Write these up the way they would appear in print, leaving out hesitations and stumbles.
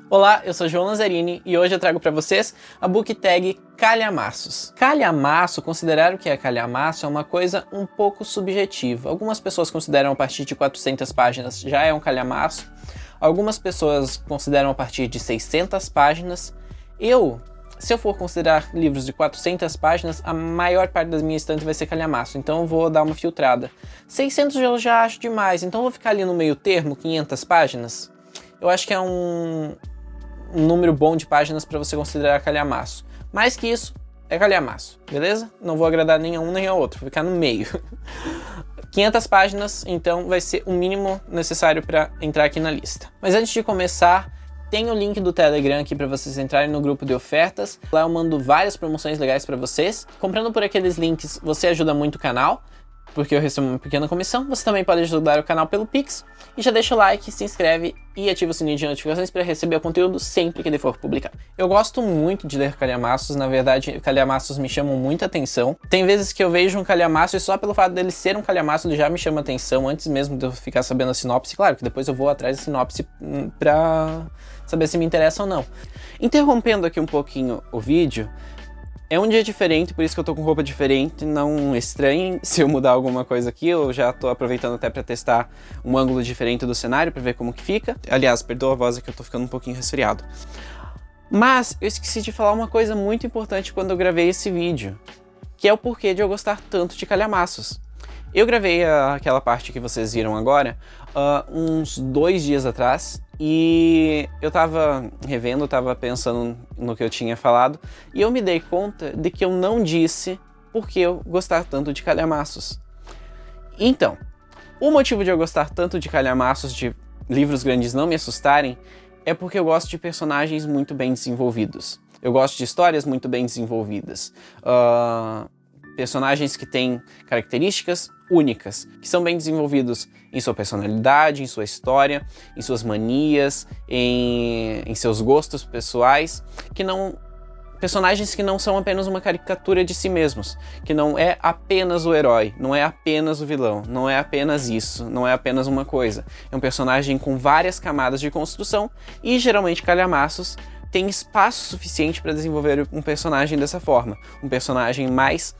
Olá, eu sou João Lanzarini e hoje eu trago para vocês a book tag calhamaços. Calhamaço, considerar o que é calhamaço é uma coisa um pouco subjetiva. Algumas pessoas consideram a partir de 400 páginas já é um calhamaço. Algumas pessoas consideram a partir de 600 páginas. Se eu for considerar livros de 400 páginas, a maior parte das minhas estantes vai ser calhamaço, então eu vou dar uma filtrada. 600 eu já acho demais, então eu vou ficar ali no meio termo, 500 páginas. Eu acho que é um número bom de páginas para você considerar calhamaço. Mais que isso, é calhamaço, beleza? Não vou agradar nem a um nem a outro, vou ficar no meio. 500 páginas, então vai ser o mínimo necessário para entrar aqui na lista. Mas antes de começar, tem o link do Telegram aqui para vocês entrarem no grupo de ofertas. Lá eu mando várias promoções legais para vocês. Comprando por aqueles links, você ajuda muito o canal, porque eu recebo uma pequena comissão. Você também pode ajudar o canal pelo Pix. E já deixa o like, se inscreve e ativa o sininho de notificações para receber o conteúdo sempre que ele for publicado. Eu gosto muito de ler calhamaços, na verdade calhamaços me chamam muita atenção. Tem vezes que eu vejo um calhamaço e só pelo fato dele ser um calhamaço ele já me chama atenção, antes mesmo de eu ficar sabendo a sinopse. Claro que depois eu vou atrás da sinopse pra saber se me interessa ou não. Interrompendo aqui um pouquinho o vídeo, é um dia diferente, por isso que eu tô com roupa diferente, não estranhem se eu mudar alguma coisa aqui, eu já tô aproveitando até pra testar um ângulo diferente do cenário, pra ver como que fica. Aliás, perdoa a voz, é que eu tô ficando um pouquinho resfriado. Mas eu esqueci de falar uma coisa muito importante quando eu gravei esse vídeo, que é o porquê de eu gostar tanto de calhamaços. Eu gravei aquela parte que vocês viram agora, uns 2 dias atrás, e eu tava revendo, tava pensando no que eu tinha falado, e eu me dei conta de que eu não disse por que eu gostar tanto de calhamaços. Então, o motivo de eu gostar tanto de calhamaços, de livros grandes não me assustarem, é porque eu gosto de personagens muito bem desenvolvidos. Eu gosto de histórias muito bem desenvolvidas. Personagens que têm características únicas, que são bem desenvolvidos em sua personalidade, em sua história, em suas manias, em seus gostos pessoais, personagens que não são apenas uma caricatura de si mesmos, que não é apenas o herói, não é apenas o vilão, não é apenas isso, não é apenas uma coisa. É um personagem com várias camadas de construção e geralmente calhamaços tem espaço suficiente para desenvolver um personagem dessa forma, um personagem mais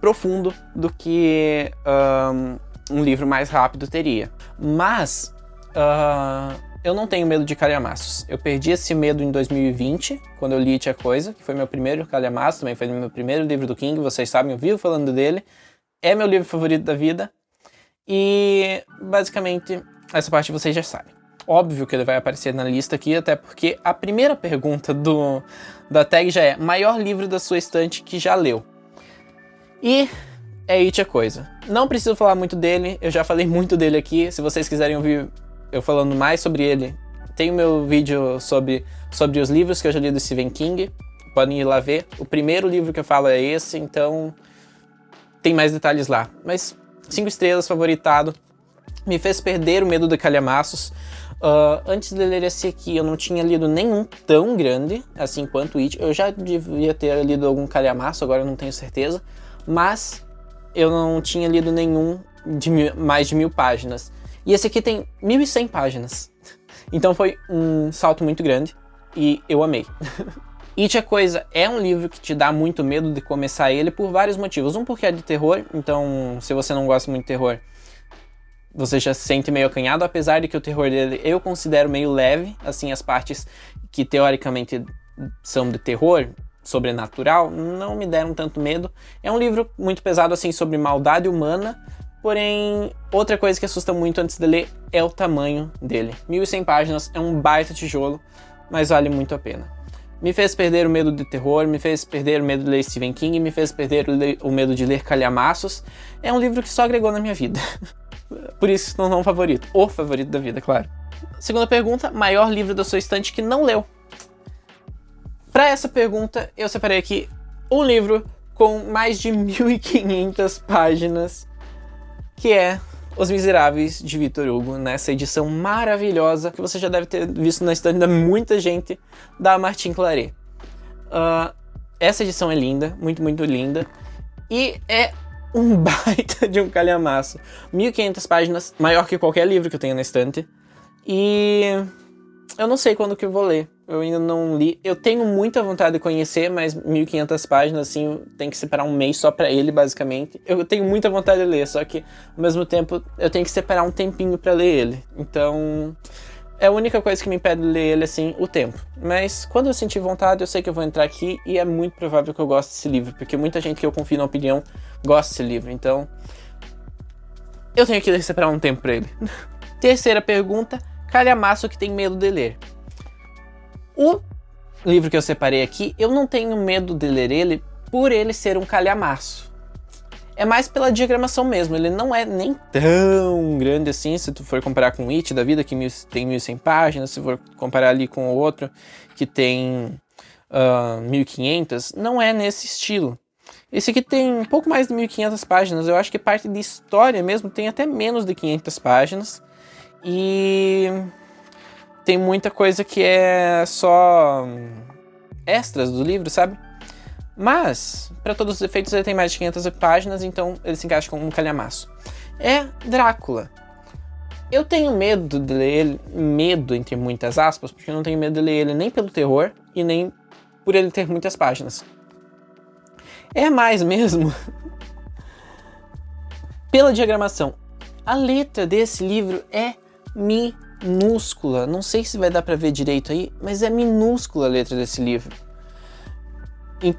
profundo do que um livro mais rápido teria. Mas eu não tenho medo de calhamaços. Eu perdi esse medo em 2020, quando eu li It a Coisa, que foi meu primeiro calhamaço, também foi meu primeiro livro do King, vocês sabem, eu vivo falando dele, é meu livro favorito da vida, e basicamente essa parte vocês já sabem. Óbvio que ele vai aparecer na lista aqui, até porque a primeira pergunta da tag já é maior livro da sua estante que já leu. E é It a Coisa. Não preciso falar muito dele, eu já falei muito dele aqui. Se vocês quiserem ouvir eu falando mais sobre ele, tem o meu vídeo sobre os livros que eu já li do Stephen King. Podem ir lá ver. O primeiro livro que eu falo é esse, então tem mais detalhes lá. Mas 5 estrelas, favoritado. Me fez perder o medo de calhamaços. Antes de ler esse aqui, eu não tinha lido nenhum tão grande, assim quanto It. Eu já devia ter lido algum calhamaço, agora eu não tenho certeza. Mas eu não tinha lido nenhum de mais de 1000 páginas. E esse aqui tem 1100 páginas. Então foi um salto muito grande e eu amei. It a Coisa é um livro que te dá muito medo de começar ele por vários motivos. Um, porque é de terror, então se você não gosta muito de terror, você já se sente meio acanhado, apesar de que o terror dele eu considero meio leve, assim, as partes que teoricamente são de terror, sobrenatural, não me deram tanto medo. É um livro muito pesado, assim, sobre maldade humana, porém, outra coisa que assusta muito antes de ler é o tamanho dele. 1100 páginas, é um baita tijolo, mas vale muito a pena. Me fez perder o medo de terror, me fez perder o medo de ler Stephen King, me fez perder o medo de ler calhamaços. É um livro que só agregou na minha vida. Por isso não é um favorito. O favorito da vida, claro. Segunda pergunta, maior livro da sua estante que não leu. Para essa pergunta, eu separei aqui um livro com mais de 1500 páginas, que é Os Miseráveis, de Victor Hugo, nessa edição maravilhosa, que você já deve ter visto na estante de muita gente, da Martin Claret. Essa edição é linda, muito, muito linda, e é um baita de um calhamaço. 1500 páginas, maior que qualquer livro que eu tenho na estante. E eu não sei quando que eu vou ler. eu ainda não li. Eu tenho muita vontade de conhecer, mas 1.500 páginas, assim, tem que separar um mês só pra ele, basicamente. Eu tenho muita vontade de ler, só que, ao mesmo tempo, eu tenho que separar um tempinho pra ler ele. Então, é a única coisa que me impede de ler ele, assim, o tempo. Mas, quando eu sentir vontade, eu sei que eu vou entrar aqui e é muito provável que eu goste desse livro, porque muita gente que eu confio na opinião gosta desse livro, então eu tenho que separar um tempo pra ele. Terceira pergunta, calhamaço que tem medo de ler. O livro que eu separei aqui, eu não tenho medo de ler ele por ele ser um calhamaço. É mais pela diagramação mesmo, ele não é nem tão grande assim, se tu for comparar com o It da vida, que tem 1.100 páginas, se for comparar ali com o outro, que tem 1.500, não é nesse estilo. Esse aqui tem um pouco mais de 1.500 páginas, eu acho que parte de história mesmo tem até menos de 500 páginas, e tem muita coisa que é só extras do livro, sabe? Mas, para todos os efeitos, ele tem mais de 500 páginas, então ele se encaixa como um calhamaço. É Drácula. Eu tenho medo de ler ele, medo entre muitas aspas, porque eu não tenho medo de ler ele nem pelo terror e nem por ele ter muitas páginas. É mais mesmo pela diagramação. A letra desse livro é minúscula. Não sei se vai dar pra ver direito aí, mas é minúscula a letra desse livro.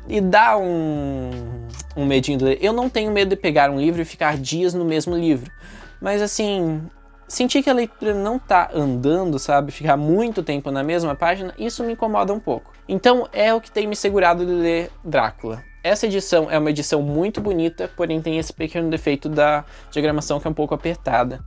E dá um medinho de ler. Eu não tenho medo de pegar um livro e ficar dias no mesmo livro. Mas assim, sentir que a leitura não tá andando, sabe? Ficar muito tempo na mesma página, isso me incomoda um pouco. Então é o que tem me segurado de ler Drácula. Essa edição é uma edição muito bonita, porém tem esse pequeno defeito da diagramação que é um pouco apertada.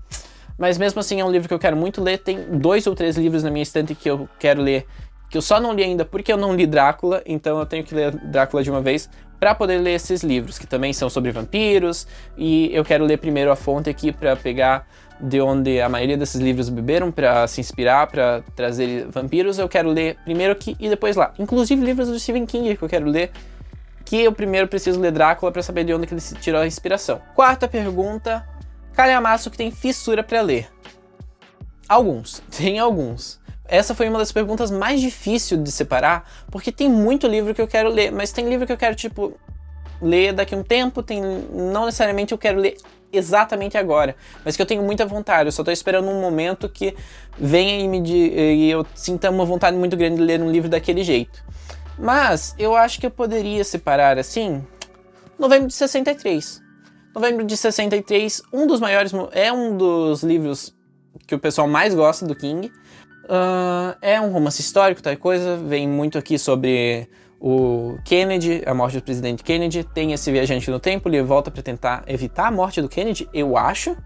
Mas mesmo assim é um livro que eu quero muito ler. Tem 2 ou 3 livros na minha estante que eu quero ler, que eu só não li ainda porque eu não li Drácula, então eu tenho que ler Drácula de uma vez para poder ler esses livros, que também são sobre vampiros, e eu quero ler primeiro a fonte aqui para pegar de onde a maioria desses livros beberam, para se inspirar, para trazer vampiros. Eu quero ler primeiro aqui e depois lá. Inclusive livros do Stephen King que eu quero ler, que eu primeiro preciso ler Drácula para saber de onde que ele tirou a inspiração. Quarta pergunta, calhamaço que tem fissura para ler. Tem alguns. Essa foi uma das perguntas mais difíceis de separar, porque tem muito livro que eu quero ler, mas tem livro que eu quero, tipo, ler daqui a um tempo, não necessariamente eu quero ler exatamente agora, mas que eu tenho muita vontade, eu só tô esperando um momento que venha e eu sinta uma vontade muito grande de ler um livro daquele jeito. Mas eu acho que eu poderia separar, assim, Novembro de 63. Novembro de 63, um dos livros que o pessoal mais gosta do King. É um romance histórico, tal coisa, vem muito aqui sobre o Kennedy, a morte do presidente Kennedy. Tem esse viajante no tempo, ele volta para tentar evitar a morte do Kennedy, eu acho.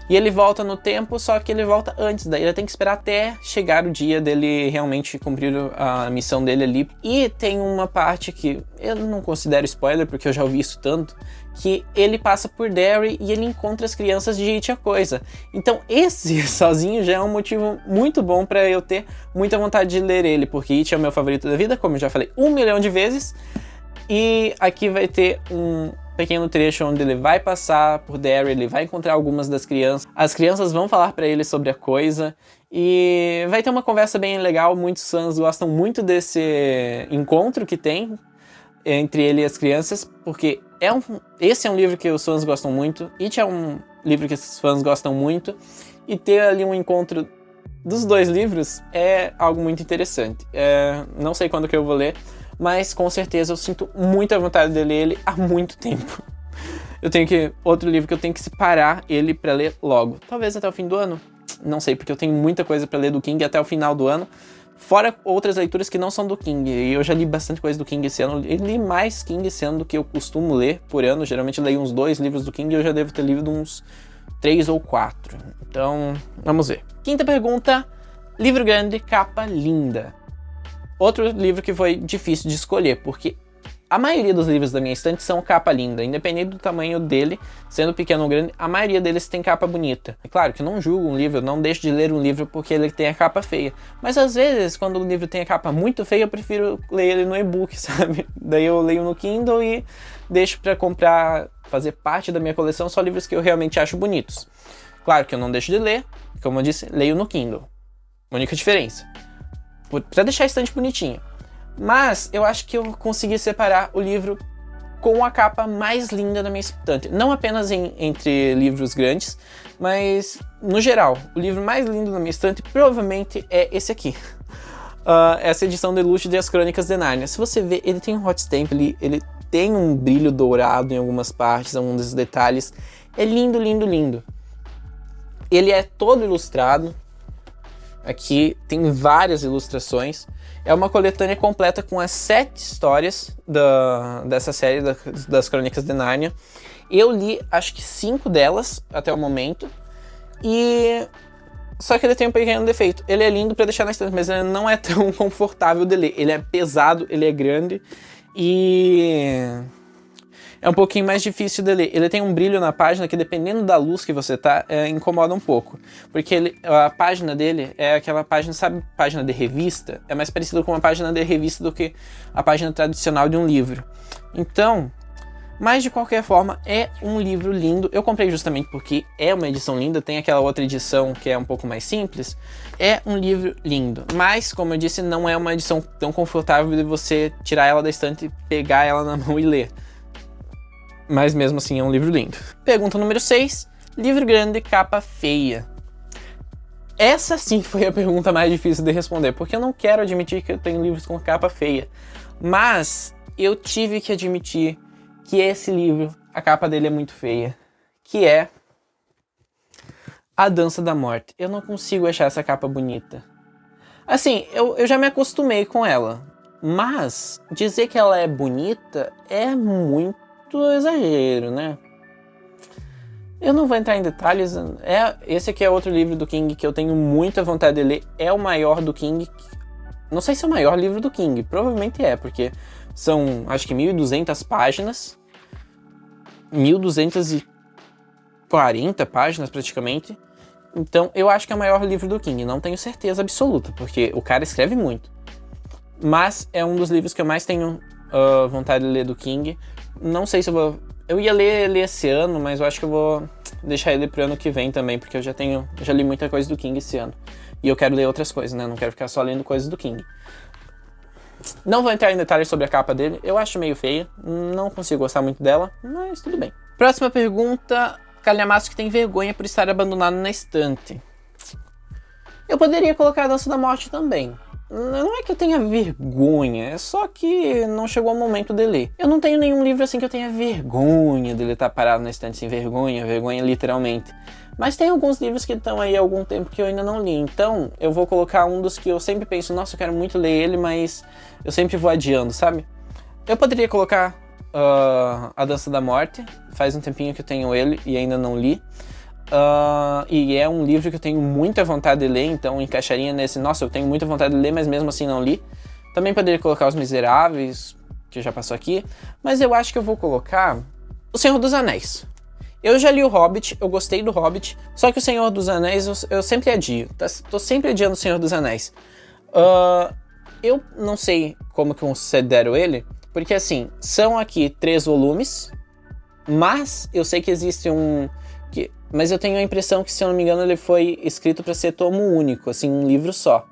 E ele volta no tempo, só que ele volta antes, daí ele tem que esperar até chegar o dia dele realmente cumprir a missão dele ali. E tem uma parte que eu não considero spoiler, porque eu já ouvi isso tanto, que ele passa por Derry e ele encontra as crianças de It a Coisa. Então esse sozinho já é um motivo muito bom para eu ter muita vontade de ler ele, porque It é o meu favorito da vida, como eu já falei 1 milhão de vezes. E aqui vai ter um pequeno trecho onde ele vai passar por Derry, ele vai encontrar algumas das crianças. As crianças vão falar pra ele sobre a coisa e vai ter uma conversa bem legal. Muitos fãs gostam muito desse encontro que tem entre ele e as crianças, porque esse é um livro que os fãs gostam muito, It é um livro que os fãs gostam muito, e ter ali um encontro dos 2 livros é algo muito interessante. Não sei quando que eu vou ler, mas com certeza eu sinto muita vontade de ler ele há muito tempo. Outro livro que eu tenho que separar ele pra ler logo. Talvez até o fim do ano. Não sei, porque eu tenho muita coisa pra ler do King até o final do ano. Fora outras leituras que não são do King. E eu já li bastante coisa do King esse ano. Eu li mais King esse ano do que eu costumo ler por ano. Geralmente eu leio uns 2 livros do King e eu já devo ter lido uns 3 ou 4. Então, vamos ver. Quinta pergunta. Livro grande, capa linda. Outro livro que foi difícil de escolher, porque a maioria dos livros da minha estante são capa linda, independente do tamanho dele, sendo pequeno ou grande, a maioria deles tem capa bonita. É claro que eu não julgo um livro, eu não deixo de ler um livro porque ele tem a capa feia, mas às vezes, quando o livro tem a capa muito feia, eu prefiro ler ele no e-book, sabe? Daí eu leio no Kindle e deixo pra comprar, fazer parte da minha coleção só livros que eu realmente acho bonitos. Claro que eu não deixo de ler, como eu disse, leio no Kindle. Única diferença. pra deixar a estante bonitinha. Mas eu acho que eu consegui separar o livro com a capa mais linda da minha estante. Não apenas entre livros grandes, mas no geral. O livro mais lindo da minha estante provavelmente é esse aqui. Essa edição Deluxe de As Crônicas de Nárnia. Se você ver, ele tem um hot stamp, ele tem um brilho dourado em algumas partes, alguns dos detalhes. É lindo, lindo, lindo. Ele é todo ilustrado. Aqui tem várias ilustrações. É uma coletânea completa com as 7 histórias dessa série das Crônicas de Nárnia. Eu li, acho que 5 delas até o momento. Só que ele tem um pequeno defeito. Ele é lindo pra deixar na estante, mas ele não é tão confortável de ler. Ele é pesado, ele é grande e é um pouquinho mais difícil de ler. Ele tem um brilho na página que, dependendo da luz que você tá, incomoda um pouco. Porque a página dele é aquela página, sabe, página de revista? É mais parecido com uma página de revista do que a página tradicional de um livro. Então, mas de qualquer forma, é um livro lindo. Eu comprei justamente porque é uma edição linda. Tem aquela outra edição que é um pouco mais simples. É um livro lindo. Mas, como eu disse, não é uma edição tão confortável de você tirar ela da estante, pegar ela na mão e ler. Mas mesmo assim é um livro lindo. Pergunta número 6. Livro grande, capa feia. Essa sim foi a pergunta mais difícil de responder, porque eu não quero admitir que eu tenho livros com capa feia. Mas eu tive que admitir que esse livro, a capa dele é muito feia. Que é A Dança da Morte. Eu não consigo achar essa capa bonita. Assim, eu já me acostumei com ela. Mas dizer que ela é bonita é muito exagero, né? Eu não vou entrar em detalhes. Esse aqui é outro livro do King que eu tenho muita vontade de ler. É o maior do King. Não sei se é o maior livro do King. Provavelmente é, porque são, acho que 1.200 páginas. 1.240 páginas, praticamente. Então, eu acho que é o maior livro do King. Não tenho certeza absoluta, porque o cara escreve muito. Mas é um dos livros que eu mais tenho vontade de ler do King. Não sei se eu vou... Eu ia ler ele esse ano, mas eu acho que eu vou deixar ele pro ano que vem também, porque eu já li muita coisa do King esse ano. E eu quero ler outras coisas, né? Não quero ficar só lendo coisas do King. Não vou entrar em detalhes sobre a capa dele. Eu acho meio feia. Não consigo gostar muito dela, mas tudo bem. Próxima pergunta. Calhamaço que tem vergonha por estar abandonado na estante. Eu poderia colocar a Dança da Morte também. Não é que eu tenha vergonha, é só que não chegou o momento de ler. Eu não tenho nenhum livro assim que eu tenha vergonha dele estar parado na estante, sem vergonha literalmente. Mas tem alguns livros que estão aí há algum tempo que eu ainda não li, então eu vou colocar um dos que eu sempre penso, nossa, eu quero muito ler ele, mas eu sempre vou adiando, sabe? Eu poderia colocar A Dança da Morte, faz um tempinho que eu tenho ele e ainda não li. E é um livro que eu tenho muita vontade de ler, então encaixaria nesse, nossa, eu tenho muita vontade de ler, mas mesmo assim não li. Também poderia colocar Os Miseráveis, que já passou aqui, mas eu acho que eu vou colocar O Senhor dos Anéis. Eu já li o Hobbit, eu gostei do Hobbit, só que o Senhor dos Anéis eu sempre adio, tô sempre adiando o Senhor dos Anéis. Eu não sei como que eu considero ele, porque assim, são aqui 3 volumes, mas eu sei que existe mas eu tenho a impressão que, se eu não me engano, ele foi escrito para ser tomo único, assim, um livro só.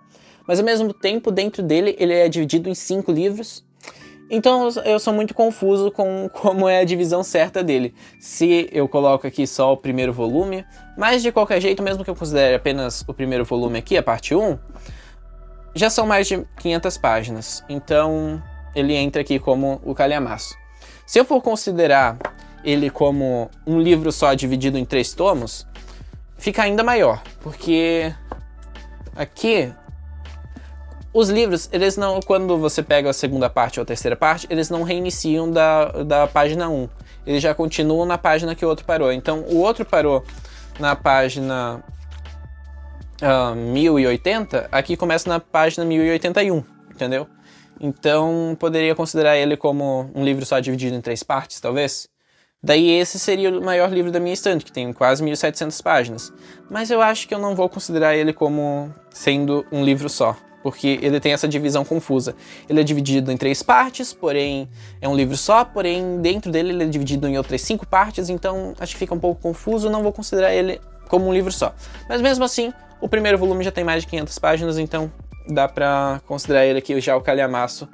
Mas ao mesmo tempo, dentro dele, ele é dividido em 5 livros. Então eu sou muito confuso com como é a divisão certa dele. Se eu coloco aqui só o primeiro volume, mas de qualquer jeito, mesmo que eu considere apenas o primeiro volume aqui, a parte 1, já são mais de 500 páginas. Então ele entra aqui como o calhamaço. Se eu for considerar ele como um livro só dividido em 3 tomos, fica ainda maior, porque aqui os livros, eles não, quando você pega a segunda parte ou a terceira parte, eles não reiniciam da página 1, eles já continuam na página que o outro parou. Então o outro parou na página 1080, aqui começa na página 1081, entendeu? Então poderia considerar ele como um livro só dividido em 3 partes, talvez. Daí esse seria o maior livro da minha estante, que tem quase 1.700 páginas. Mas eu acho que eu não vou considerar ele como sendo um livro só, porque ele tem essa divisão confusa. Ele é dividido em 3 partes, porém é um livro só, porém dentro dele ele é dividido em outras 5 partes, então acho que fica um pouco confuso, não vou considerar ele como um livro só. Mas mesmo assim, o primeiro volume já tem mais de 500 páginas, então dá pra considerar ele aqui já o calhamaço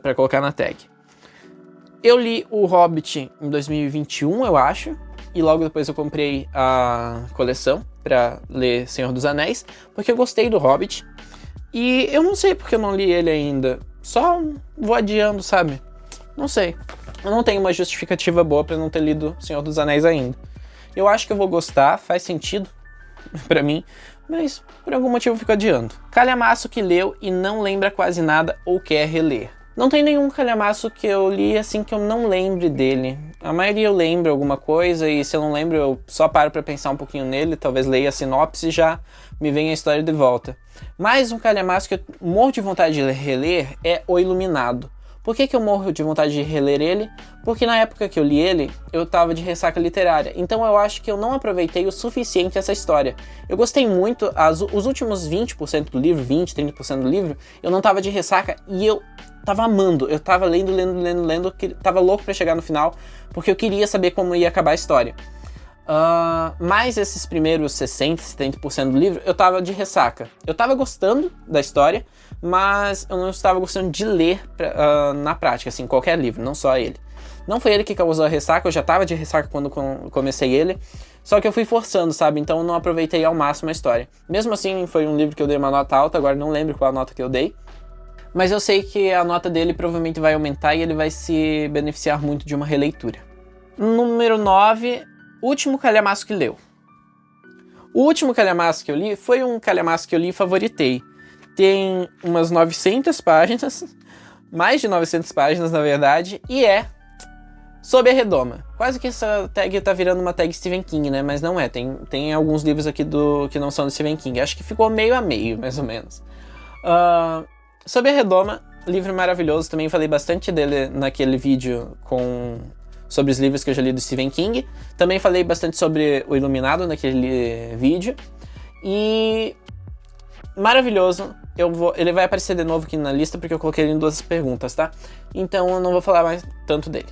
pra colocar na tag. Eu li o Hobbit em 2021, eu acho, e logo depois eu comprei a coleção pra ler Senhor dos Anéis, porque eu gostei do Hobbit, e eu não sei porque eu não li ele ainda, só vou adiando, sabe? Não sei, eu não tenho uma justificativa boa pra não ter lido Senhor dos Anéis ainda. Eu acho que eu vou gostar, faz sentido pra mim, mas por algum motivo eu fico adiando. Calhamaço que leu e não lembra quase nada ou quer reler. Não tem nenhum calhamaço que eu li assim que eu não lembre dele. A maioria eu lembro alguma coisa e se eu não lembro eu só paro pra pensar um pouquinho nele, talvez leia a sinopse e já me venha a história de volta. Mas um calhamaço que eu morro de vontade de reler é O Iluminado. Por que eu morro de vontade de reler ele? Porque na época que eu li ele, eu tava de ressaca literária. Então eu acho que eu não aproveitei o suficiente essa história. Eu gostei muito, os últimos 20% do livro, 30% do livro, eu não tava de ressaca e eu tava amando. Eu tava lendo, que tava louco pra chegar no final, porque eu queria saber como ia acabar a história. Mas esses primeiros 60%, 70% do livro, eu tava de ressaca. Eu tava gostando da história, mas eu não estava gostando de ler na prática, assim, qualquer livro, não só ele. Não foi ele que causou a ressaca, eu já tava de ressaca quando comecei ele, só que eu fui forçando, sabe? Então eu não aproveitei ao máximo a história. Mesmo assim, foi um livro que eu dei uma nota alta, agora não lembro qual a nota que eu dei. Mas eu sei que a nota dele provavelmente vai aumentar e ele vai se beneficiar muito de uma releitura. Número 9, último calhamaço que leu. O último calhamaço que eu li foi um calhamaço que eu li e favoritei. Tem umas 900 páginas, mais de 900 páginas na verdade, e é Sob a Redoma. Quase que essa tag tá virando uma tag Stephen King, né? Mas não é, tem alguns livros aqui que não são do Stephen King. Acho que ficou meio a meio, mais ou menos. Sob a Redoma, livro maravilhoso, também falei bastante dele naquele vídeo sobre os livros que eu já li do Stephen King. Também falei bastante sobre O Iluminado naquele vídeo. E maravilhoso. Ele vai aparecer de novo aqui na lista porque eu coloquei ele em 2 perguntas, tá? Então eu não vou falar mais tanto dele.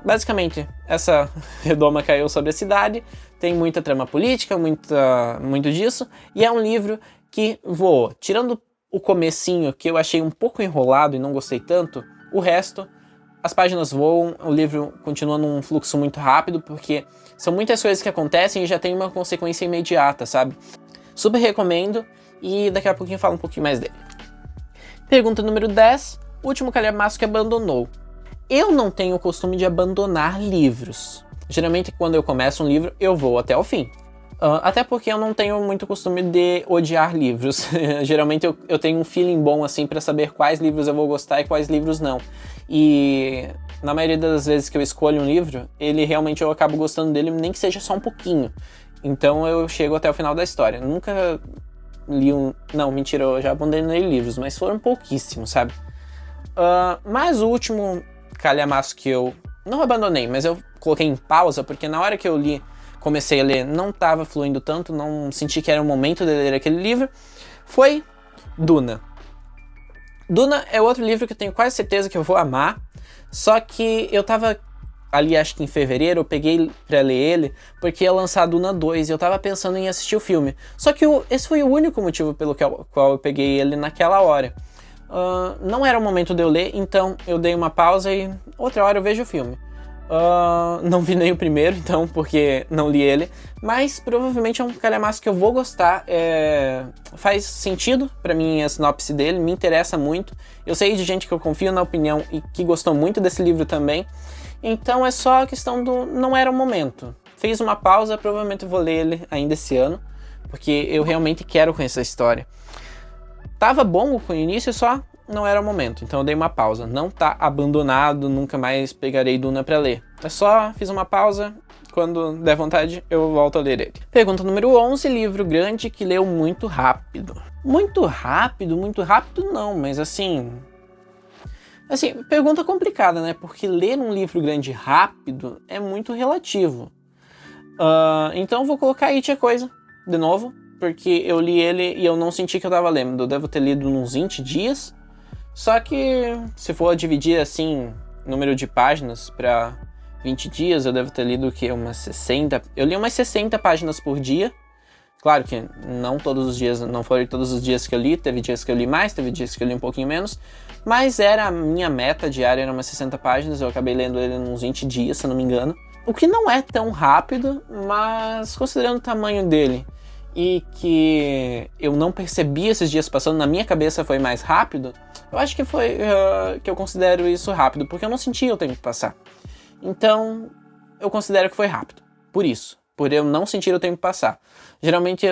Basicamente, essa redoma caiu sobre a cidade, tem muita trama política, muito disso, e é um livro que voou. Tirando o comecinho, que eu achei um pouco enrolado e não gostei tanto, o resto, as páginas voam, o livro continua num fluxo muito rápido, porque são muitas coisas que acontecem e já tem uma consequência imediata, sabe? Super recomendo, e daqui a pouquinho eu falo um pouquinho mais dele. Pergunta número 10, último calhamaço que abandonou. Eu não tenho o costume de abandonar livros. Geralmente, quando eu começo um livro, eu vou até o fim. Até porque eu não tenho muito costume de odiar livros. Geralmente eu tenho um feeling bom assim pra saber quais livros eu vou gostar e quais livros não. E na maioria das vezes que eu escolho um livro, ele realmente eu acabo gostando dele, nem que seja só um pouquinho. Então eu chego até o final da história. Nunca li um... Não, mentira, eu já abandonei livros, mas foram pouquíssimos, sabe? Mas o último calhamaço que eu não abandonei, mas eu coloquei em pausa, porque na hora que eu comecei a ler, não estava fluindo tanto, não senti que era o momento de ler aquele livro, foi Duna. Duna é outro livro que eu tenho quase certeza que eu vou amar, só que eu tava ali, acho que em fevereiro, eu peguei pra ler ele, porque ia lançar Duna 2, e eu tava pensando em assistir o filme. Só que esse foi o único motivo pelo qual eu peguei ele naquela hora. Não era o momento de eu ler, então eu dei uma pausa e outra hora eu vejo o filme. Não vi nem o primeiro, então, porque não li ele, mas provavelmente é um calhamaço que eu vou gostar. Faz sentido pra mim a sinopse dele, me interessa muito. Eu sei de gente que eu confio na opinião e que gostou muito desse livro também, então é só a questão do não era o momento. Fiz uma pausa, provavelmente eu vou ler ele ainda esse ano, porque eu realmente quero conhecer a história. Tava bom com o início, só não era o momento, então eu dei uma pausa. Não tá abandonado, nunca mais pegarei Duna pra ler. É só fiz uma pausa, quando der vontade eu volto a ler ele. Pergunta número 11, livro grande que leu muito rápido. Muito rápido não, mas assim, pergunta complicada, né? Porque ler um livro grande rápido é muito relativo. Então eu vou colocar It a Coisa, de novo, porque eu li ele e eu não senti que eu tava lendo. Eu devo ter lido uns 20 dias. Só que se for dividir assim, número de páginas para 20 dias, eu devo ter lido o quê? Umas 60. Eu li umas 60 páginas por dia. Claro que não todos os dias, não foram todos os dias que eu li, teve dias que eu li mais, teve dias que eu li um pouquinho menos, mas era a minha meta diária, era umas 60 páginas, eu acabei lendo ele em uns 20 dias, se eu não me engano. O que não é tão rápido, mas considerando o tamanho dele e que eu não percebi esses dias passando, na minha cabeça foi mais rápido, eu acho que foi que eu considero isso rápido, porque eu não sentia o tempo passar. Então, eu considero que foi rápido, por isso. Por eu não sentir o tempo passar. Geralmente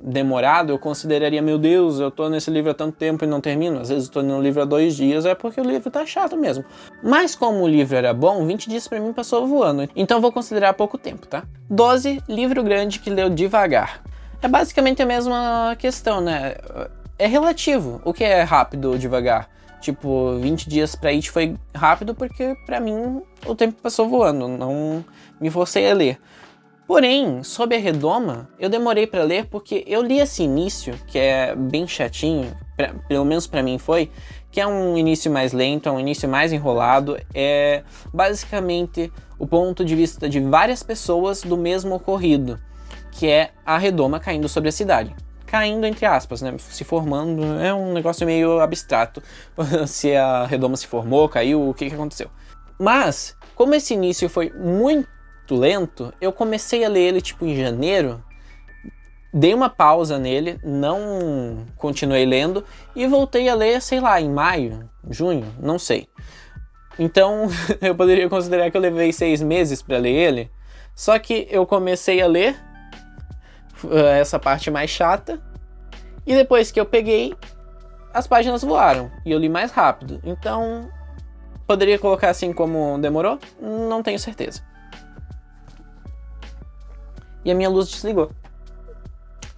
demorado, eu consideraria, meu Deus, eu tô nesse livro há tanto tempo e não termino. Às vezes eu tô no livro há 2 dias, é porque o livro tá chato mesmo. Mas como o livro era bom, 20 dias pra mim passou voando. Então eu vou considerar pouco tempo, tá? 12, livro grande que leu devagar. É basicamente a mesma questão, né? É relativo. O que é rápido ou devagar? Tipo, 20 dias pra It foi rápido porque pra mim o tempo passou voando. Não me forcei a ler. Porém, Sob a Redoma, eu demorei pra ler porque eu li esse início, que é bem chatinho, pelo menos pra mim foi, que é um início mais lento, é um início mais enrolado, é basicamente o ponto de vista de várias pessoas do mesmo ocorrido, que é a redoma caindo sobre a cidade. Caindo entre aspas, né? Se formando, é um negócio meio abstrato. Se a redoma se formou, caiu, o que aconteceu. Mas, como esse início foi muito lento, eu comecei a ler ele tipo em janeiro, dei uma pausa nele, não continuei lendo e voltei a ler, sei lá, em maio, junho, não sei. Então eu poderia considerar que eu levei 6 meses para ler ele, só que eu comecei a ler essa parte mais chata e depois que eu peguei, as páginas voaram e eu li mais rápido. Então poderia colocar assim como demorou? Não tenho certeza. E a minha luz desligou.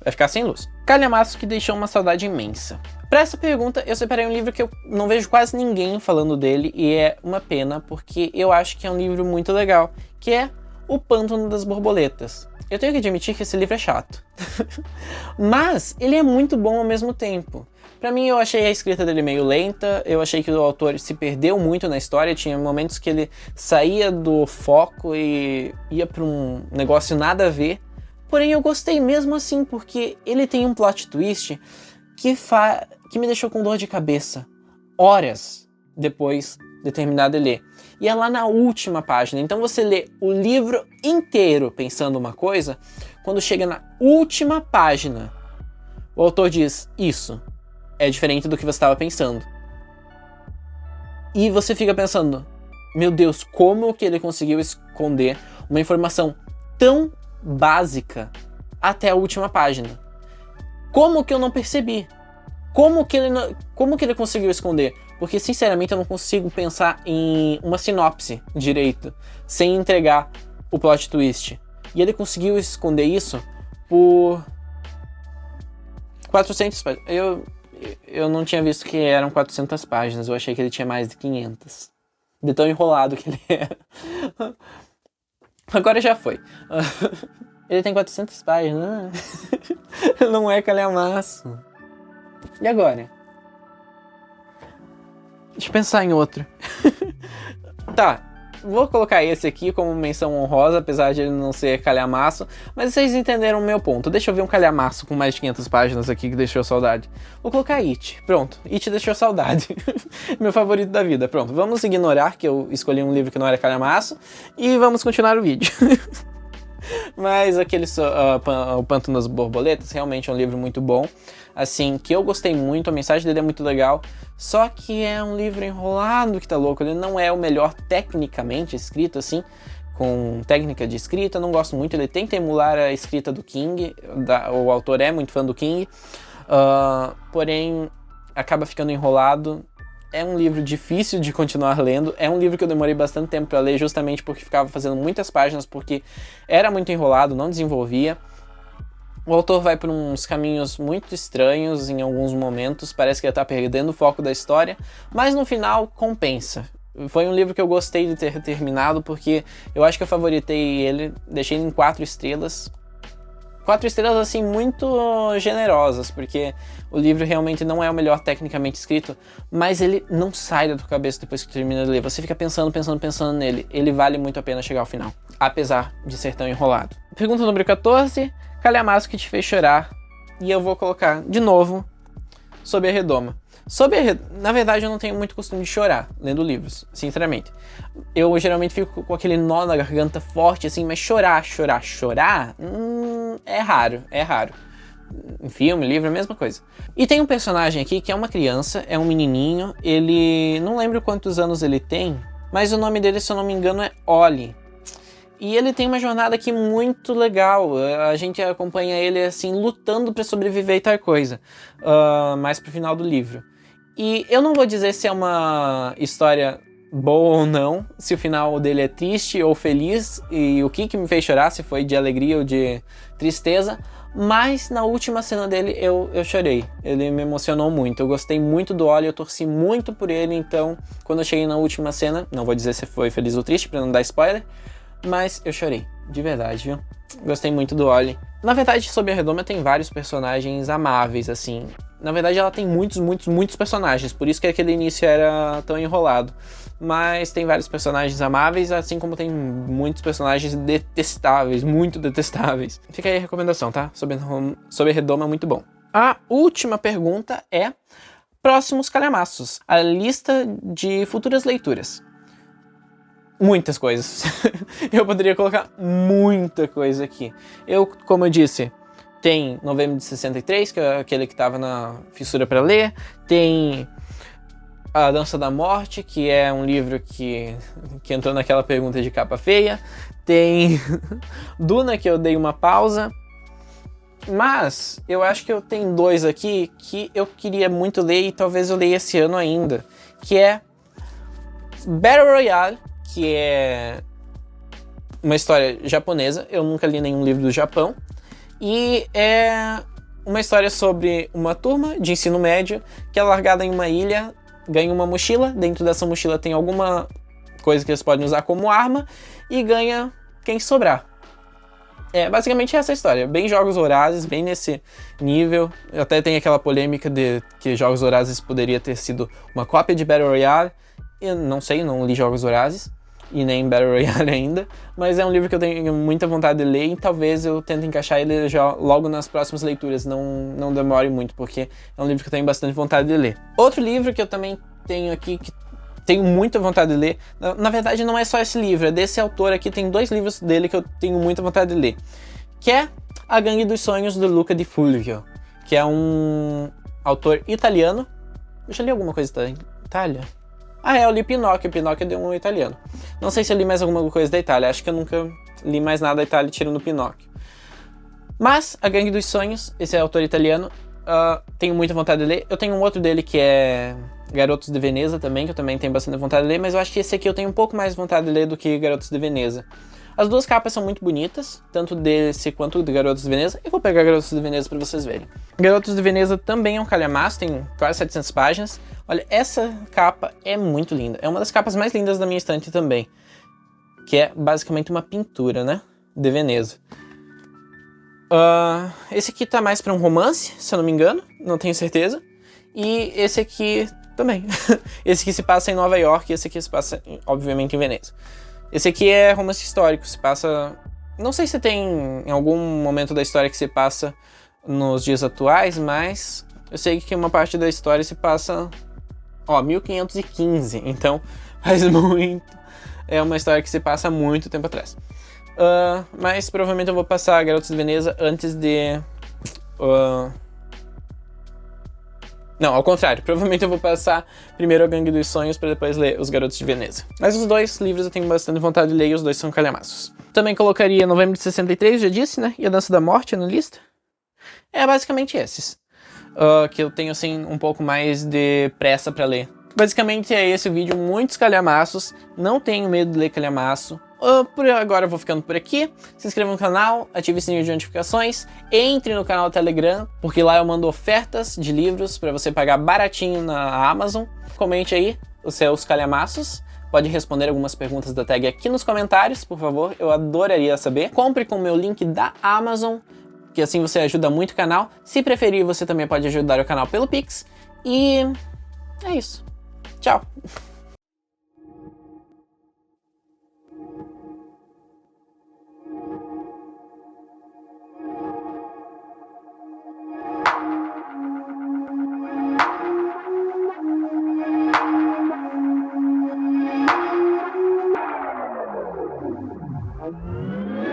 Vai ficar sem luz. Calhamaço que deixou uma saudade imensa. Para essa pergunta, eu separei um livro que eu não vejo quase ninguém falando dele e é uma pena, porque eu acho que é um livro muito legal, que é O Pântano das Borboletas. Eu tenho que admitir que esse livro é chato. Mas ele é muito bom ao mesmo tempo. Pra mim, eu achei a escrita dele meio lenta, eu achei que o autor se perdeu muito na história, tinha momentos que ele saía do foco e ia pra um negócio nada a ver. Porém, eu gostei mesmo assim, porque ele tem um plot twist que me deixou com dor de cabeça, horas depois de terminar de ler. E é lá na última página, então você lê o livro inteiro pensando uma coisa, quando chega na última página, o autor diz, isso é diferente do que você estava pensando. E você fica pensando, meu Deus, como que ele conseguiu esconder uma informação tão básica até a última página? Como que eu não percebi? Como que ele conseguiu esconder? Porque, sinceramente, eu não consigo pensar em uma sinopse direito, sem entregar o plot twist. E ele conseguiu esconder isso por 400 páginas. Eu não tinha visto que eram 400 páginas, eu achei que ele tinha mais de 500. De tão enrolado que ele era. Agora já foi. Ele tem 400 páginas. Não é calhamaço. E agora? Deixa eu pensar em outro. Tá, vou colocar esse aqui como menção honrosa, apesar de ele não ser calhamaço, mas vocês entenderam o meu ponto. Deixa eu ver um calhamaço com mais de 500 páginas aqui que deixou saudade. Vou colocar It. Pronto, It deixou saudade. Meu favorito da vida. Pronto, vamos ignorar que eu escolhi um livro que não era calhamaço e vamos continuar o vídeo. Mas O Pântano das Borboletas realmente é um livro muito bom, assim, que eu gostei muito, a mensagem dele é muito legal, só que é um livro enrolado que tá louco, ele não é o melhor tecnicamente escrito, assim, com técnica de escrita, não gosto muito, ele tenta emular a escrita do King, o autor é muito fã do King, porém acaba ficando enrolado. É um livro difícil de continuar lendo, é um livro que eu demorei bastante tempo para ler justamente porque ficava fazendo muitas páginas, porque era muito enrolado, não desenvolvia. O autor vai por uns caminhos muito estranhos em alguns momentos, parece que ele tá perdendo o foco da história, mas no final compensa. Foi um livro que eu gostei de ter terminado porque eu acho que eu favoritei ele, deixei ele em 4 estrelas. 4 estrelas, assim, muito generosas, porque o livro realmente não é o melhor tecnicamente escrito, mas ele não sai da tua cabeça depois que tu termina de ler. Você fica pensando nele. Ele vale muito a pena chegar ao final. apesar de ser tão enrolado. Pergunta número 14, calhamaço que te fez chorar? E eu vou colocar de novo Sob a Redoma. Na verdade, eu não tenho muito costume de chorar lendo livros, sinceramente. Eu geralmente fico com aquele nó na garganta forte, assim, mas chorar, é raro. Em filme, livro, é a mesma coisa. E tem um personagem aqui que é uma criança, é um menininho, ele... não lembro quantos anos ele tem, mas o nome dele, se eu não me engano, é Oli. E ele tem uma jornada aqui muito legal, a gente acompanha ele assim, lutando pra sobreviver e tal coisa, mais pro final do livro. E eu não vou dizer se é uma história boa ou não, se o final dele é triste ou feliz, e o que me fez chorar, se foi de alegria ou de tristeza, mas na última cena dele eu chorei, ele me emocionou muito, eu gostei muito do Oli, eu torci muito por ele, então quando eu cheguei na última cena, não vou dizer se foi feliz ou triste pra não dar spoiler, mas eu chorei, de verdade, viu? Gostei muito do Oli. Na verdade, Sob a Redoma tem vários personagens amáveis, assim. Na verdade, ela tem muitos personagens, por isso que aquele início era tão enrolado. Mas tem vários personagens amáveis, assim como tem muitos personagens detestáveis, muito detestáveis. Fica aí a recomendação, tá? Sob a Redoma é muito bom. A última pergunta é próximos calhamaços. A lista de futuras leituras. Muitas coisas. Eu poderia colocar muita coisa aqui. Como eu disse, tem Novembro de 63, que é aquele que estava na fissura para ler. Tem A Dança da Morte, que é um livro que entrou naquela pergunta de capa feia. Tem Duna, que eu dei uma pausa. Mas eu acho que eu tenho dois aqui que eu queria muito ler e talvez eu leia esse ano ainda. Que é Battle Royale, que é uma história japonesa, eu nunca li nenhum livro do Japão, e é uma história sobre uma turma de ensino médio que é largada em uma ilha, ganha uma mochila, dentro dessa mochila tem alguma coisa que eles podem usar como arma, e ganha quem sobrar. É basicamente essa história, bem Jogos Vorazes, bem nesse nível, até tem aquela polêmica de que Jogos Vorazes poderia ter sido uma cópia de Battle Royale, eu não sei, não li Jogos Vorazes, e nem Battle Royale ainda, mas é um livro que eu tenho muita vontade de ler e talvez eu tente encaixar ele já logo nas próximas leituras, não demore muito, porque é um livro que eu tenho bastante vontade de ler. Outro livro que eu também tenho aqui, que tenho muita vontade de ler, na verdade não é só esse livro, é desse autor aqui, tem 2 livros dele que eu tenho muita vontade de ler, que é A Gangue dos Sonhos, do Luca Di Fulvio, que é um autor italiano. Eu já li alguma coisa da Itália? Ah, eu li Pinóquio é de um italiano. Não sei se eu li mais alguma coisa da Itália, acho que eu nunca li mais nada da Itália tirando Pinóquio. Mas, A Gangue dos Sonhos, esse é autor italiano, tenho muita vontade de ler. Eu tenho um outro dele que é Garotos de Veneza também, que eu também tenho bastante vontade de ler, mas eu acho que esse aqui eu tenho um pouco mais vontade de ler do que Garotos de Veneza. As duas capas são muito bonitas, tanto desse quanto de Garotos de Veneza. Eu vou pegar Garotos de Veneza para vocês verem. Garotos de Veneza também é um calhamaço, tem quase 700 páginas. Olha, essa capa é muito linda. É uma das capas mais lindas da minha estante também. Que é basicamente uma pintura, né? De Veneza. Esse aqui tá mais para um romance, se eu não me engano. Não tenho certeza. E esse aqui também. Esse aqui se passa em Nova York e esse aqui se passa, obviamente, em Veneza. Esse aqui é romance histórico, se passa... Não sei se tem em algum momento da história que se passa nos dias atuais, mas eu sei que uma parte da história se passa... 1515, então faz muito... É uma história que se passa há muito tempo atrás. Mas provavelmente eu vou passar Garotos de Veneza antes de... Não, ao contrário. Provavelmente eu vou passar primeiro A Gangue dos Sonhos para depois ler Os Garotos de Veneza. Mas os dois livros eu tenho bastante vontade de ler e os dois são calhamaços. Também colocaria Novembro de 63, já disse, né? E A Dança da Morte na lista. É basicamente esses. Que eu tenho, assim, um pouco mais de pressa para ler. Basicamente é esse o vídeo, muitos calhamaços. Não tenho medo de ler calhamaço. Por agora eu vou ficando por aqui. Se inscreva no canal, ative o sininho de notificações, entre no canal Telegram, porque lá eu mando ofertas de livros para você pagar baratinho na Amazon. Comente aí os seus calhamaços. Pode responder algumas perguntas da tag aqui nos comentários, por favor, eu adoraria saber. Compre com o meu link da Amazon, que assim você ajuda muito o canal. Se preferir, você também pode ajudar o canal pelo Pix. E é isso. Tchau!